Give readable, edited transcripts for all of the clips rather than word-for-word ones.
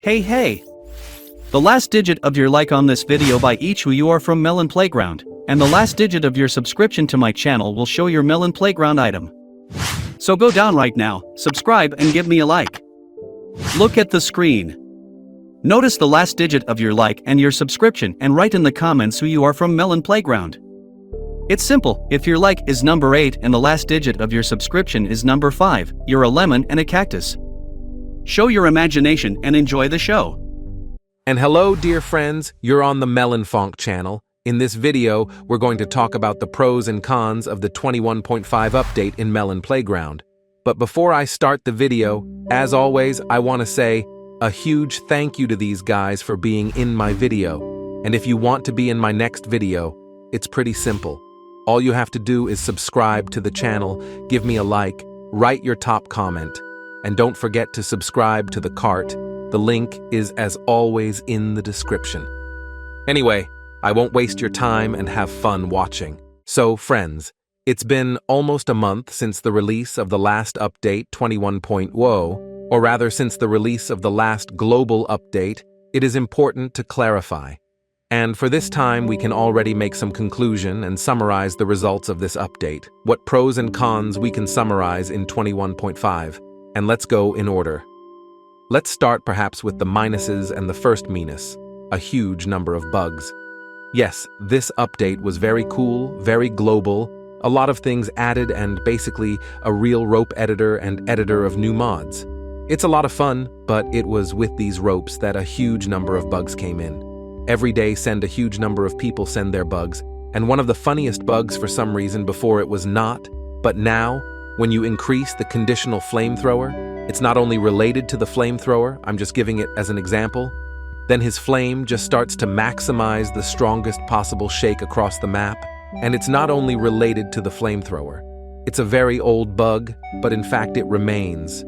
Hey! The last digit of your like on this video by each who you are from Melon Playground, and the last digit of your subscription to my channel will show your Melon Playground item. So go down right now, subscribe and give me a like. Look at the screen. Notice the last digit of your like and your subscription and write in the comments who you are from Melon Playground. It's simple, if your like is number 8 and the last digit of your subscription is number 5, you're a lemon and a cactus. Show your imagination and enjoy the show. And hello dear friends, you're on the Melonfonk channel. In this video, we're going to talk about the pros and cons of the 21.5 update in Melon Playground. But before I start the video, as always, I want to say a huge thank you to these guys for being in my video. And if you want to be in my next video, it's pretty simple. All you have to do is subscribe to the channel, give me a like, write your top comment, and don't forget to subscribe to the cart. The link is as always in the description. Anyway, I won't waste your time and have fun watching. So friends, it's been almost a month since the release of the last update 21.0, or rather since the release of the last global update. It is important to clarify. And for this time, we can already make some conclusion and summarize the results of this update, what pros and cons we can summarize in 21.5, and let's go in order. Let's start perhaps with the minuses, and the first minus, a huge number of bugs. Yes, this update was very cool, very global, a lot of things added, and basically a real rope editor and editor of new mods. It's a lot of fun, but it was with these ropes that a huge number of bugs came in. Every day a huge number of people send their bugs, and one of the funniest bugs for some reason before it was not, but now, when you increase the conditional flamethrower, it's not only related to the flamethrower, I'm just giving it as an example, then his flame just starts to maximize the strongest possible shake across the map, and it's not only related to the flamethrower. It's a very old bug, but in fact it remains.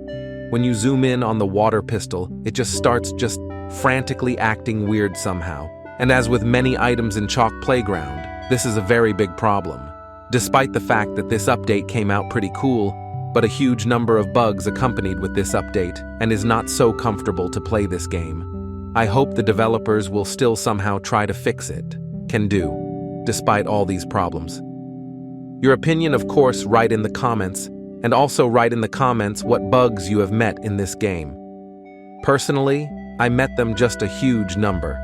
When you zoom in on the water pistol, it just starts frantically acting weird somehow. And as with many items in Chalk Playground, this is a very big problem. Despite the fact that this update came out pretty cool, but a huge number of bugs accompanied with this update and is not so comfortable to play this game. I hope the developers will still somehow try to fix it. Can do, despite all these problems. Your opinion, of course, write in the comments, and also write in the comments what bugs you have met in this game. Personally, I met them just a huge number.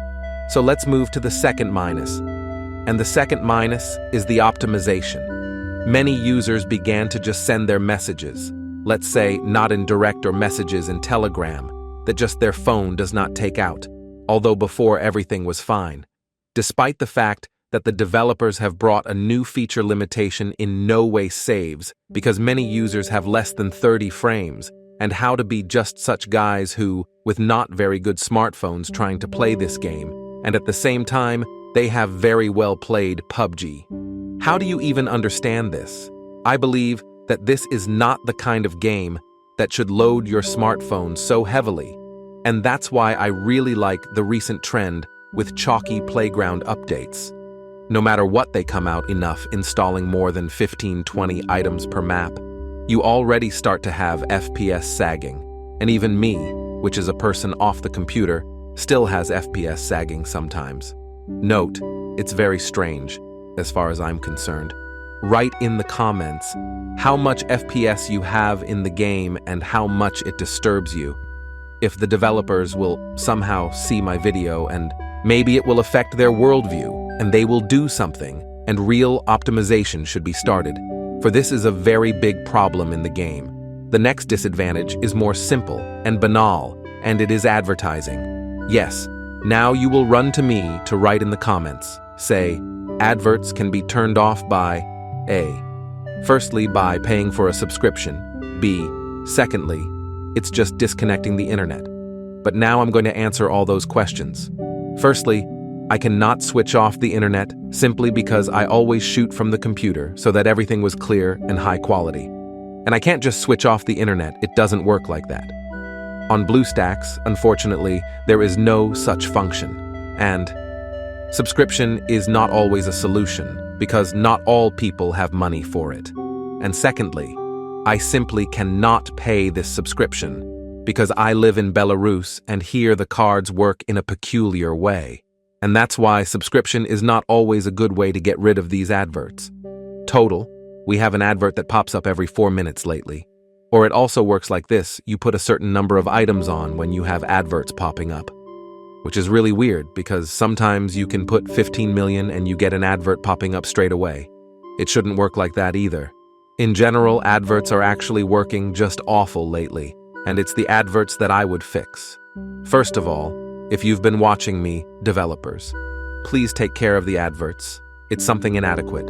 So let's move to the second minus. And the second minus is the optimization. Many users began to just send their messages, let's say not in direct or messages in Telegram, that just their phone does not take out, although before everything was fine. Despite the fact that the developers have brought a new feature limitation in no way saves, because many users have less than 30 frames, and how to be just such guys who, with not very good smartphones trying to play this game, and at the same time, they have very well played PUBG. How do you even understand this? I believe that this is not the kind of game that should load your smartphone so heavily, and that's why I really like the recent trend with chalky playground updates. No matter what they come out enough, installing more than 15-20 items per map, you already start to have FPS sagging. And even me, which is a person off the computer, still has FPS sagging sometimes. Note, it's very strange, as far as I'm concerned. Write in the comments how much FPS you have in the game and how much it disturbs you. If the developers will somehow see my video, and maybe it will affect their worldview, and they will do something, and real optimization should be started, for this is a very big problem in the game. The next disadvantage is more simple and banal, and it is advertising. Yes, now you will run to me to write in the comments, say, adverts can be turned off by A. Firstly, by paying for a subscription. B. Secondly, it's just disconnecting the internet. But now I'm going to answer all those questions. Firstly, I cannot switch off the internet simply because I always shoot from the computer so that everything was clear and high quality. And I can't just switch off the internet, it doesn't work like that. On BlueStacks, unfortunately, there is no such function. And subscription is not always a solution because not all people have money for it. And secondly, I simply cannot pay this subscription. because I live in Belarus and here the cards work in a peculiar way. And that's why subscription is not always a good way to get rid of these adverts. Total, we have an advert that pops up every 4 minutes lately. Or it also works like this: you put a certain number of items on when you have adverts popping up. Which is really weird because sometimes you can put 15 million and you get an advert popping up straight away. It shouldn't work like that either. In general, adverts are actually working just awful lately, and it's the adverts that I would fix. First of all, if you've been watching me, developers, please take care of the adverts. It's something inadequate.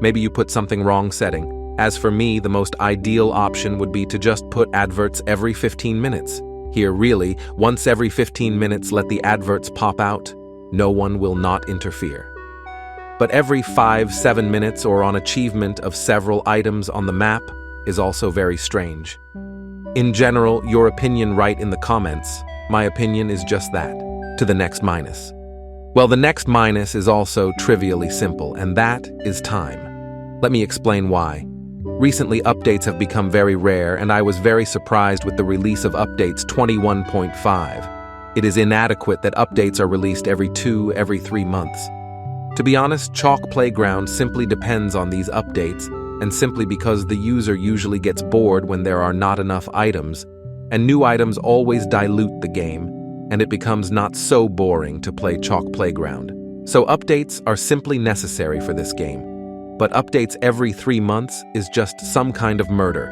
Maybe you put something wrong setting. As for me, the most ideal option would be to just put adverts every 15 minutes. Here, really, once every 15 minutes, let the adverts pop out. No one will not interfere. But every 5-7 minutes or on achievement of several items on the map is also very strange. In general, your opinion write in the comments. My opinion is just that, to the next minus. Well, the next minus is also trivially simple, and that is time. Let me explain why. Recently, updates have become very rare, and I was very surprised with the release of updates 21.5. It is inadequate that updates are released every 3 months. To be honest, Chalk Playground simply depends on these updates, and simply because the user usually gets bored when there are not enough items, and new items always dilute the game, and it becomes not so boring to play Chalk Playground. So updates are simply necessary for this game. But updates every 3 months is just some kind of murder.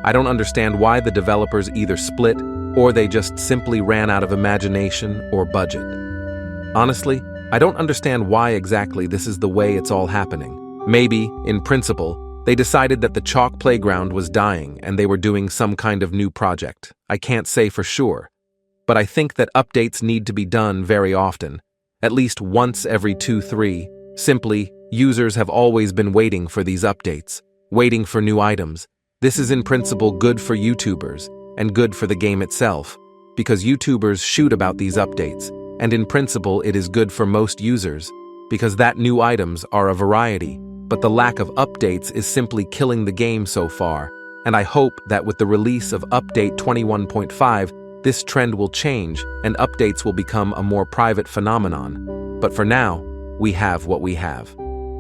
I don't understand why the developers either split or they just simply ran out of imagination or budget. Honestly, I don't understand why exactly this is the way it's all happening. Maybe, in principle, they decided that the Chalk Playground was dying and they were doing some kind of new project. I can't say for sure. But I think that updates need to be done very often, at least once every 2-3. Simply, users have always been waiting for these updates, waiting for new items. This is in principle good for YouTubers and good for the game itself, because YouTubers shoot about these updates, and in principle it is good for most users, because that new items are a variety, but the lack of updates is simply killing the game so far, and I hope that with the release of update 21.5, this trend will change and updates will become a more private phenomenon. But for now, we have what we have.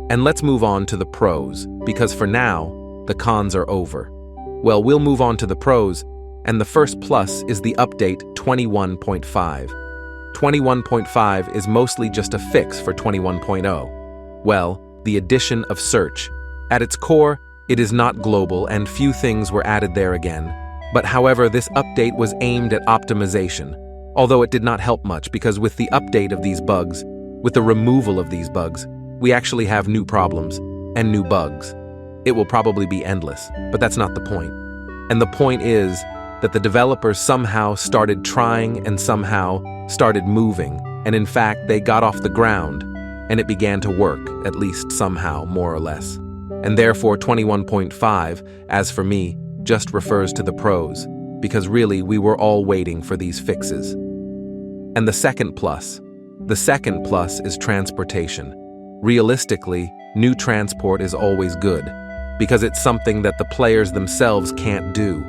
And let's move on to the pros, because for now, the cons are over. Well, we'll move on to the pros, and the first plus is the update 21.5. 21.5 is mostly just a fix for 21.0. Well, the addition of search. At its core, it is not global and few things were added there again. But however, this update was aimed at optimization, although it did not help much because with the update of these bugs, with the removal of these bugs, we actually have new problems and new bugs. It will probably be endless, but that's not the point. And the point is that the developers somehow started trying and somehow started moving, and in fact they got off the ground, and it began to work, at least somehow, more or less. And therefore 21.5, as for me, just refers to the pros, because really we were all waiting for these fixes. And the second plus is transportation. Realistically, new transport is always good, because it's something that the players themselves can't do.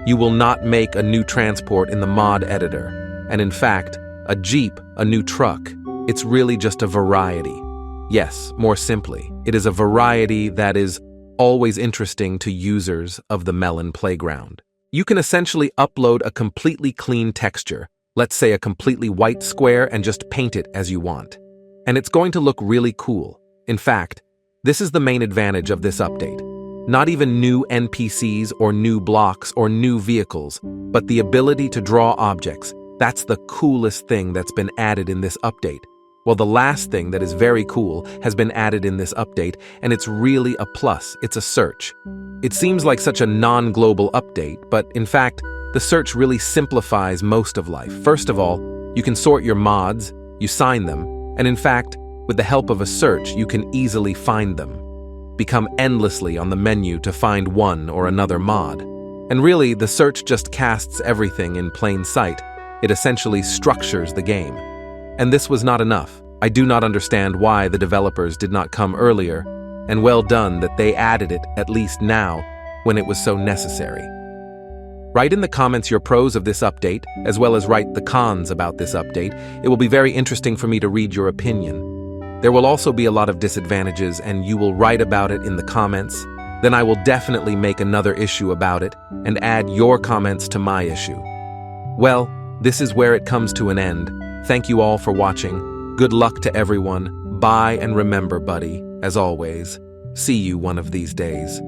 You will not make a new transport in the mod editor, and in fact, a Jeep, a new truck, it's really just a variety. Yes, more simply, it is a variety that is always interesting to users of the Melon playground. You can essentially upload a completely clean texture, let's say a completely white square, and just paint it as you want. And it's going to look really cool. In fact, this is the main advantage of this update. Not even new NPCs or new blocks or new vehicles, but the ability to draw objects. That's the coolest thing that's been added in this update. Well, the last thing that is very cool has been added in this update, and it's really a plus. It's a search. It seems like such a non-global update, but in fact, the search really simplifies most of life. First of all, you can sort your mods, you sign them, and in fact, with the help of a search, you can easily find them. Become endlessly on the menu to find one or another mod. And really, the search just casts everything in plain sight. It essentially structures the game. And this was not enough. I do not understand why the developers did not come earlier, and well done that they added it at least now when it was so necessary. Write in the comments your pros of this update, as well as write the cons about this update. It will be very interesting for me to read your opinion. There will also be a lot of disadvantages, and you will write about it in the comments. Then I will definitely make another issue about it and add your comments to my issue. Well, this is where it comes to an end. Thank you all for watching. Good luck to everyone. Bye, and remember, buddy, as always, see you one of these days.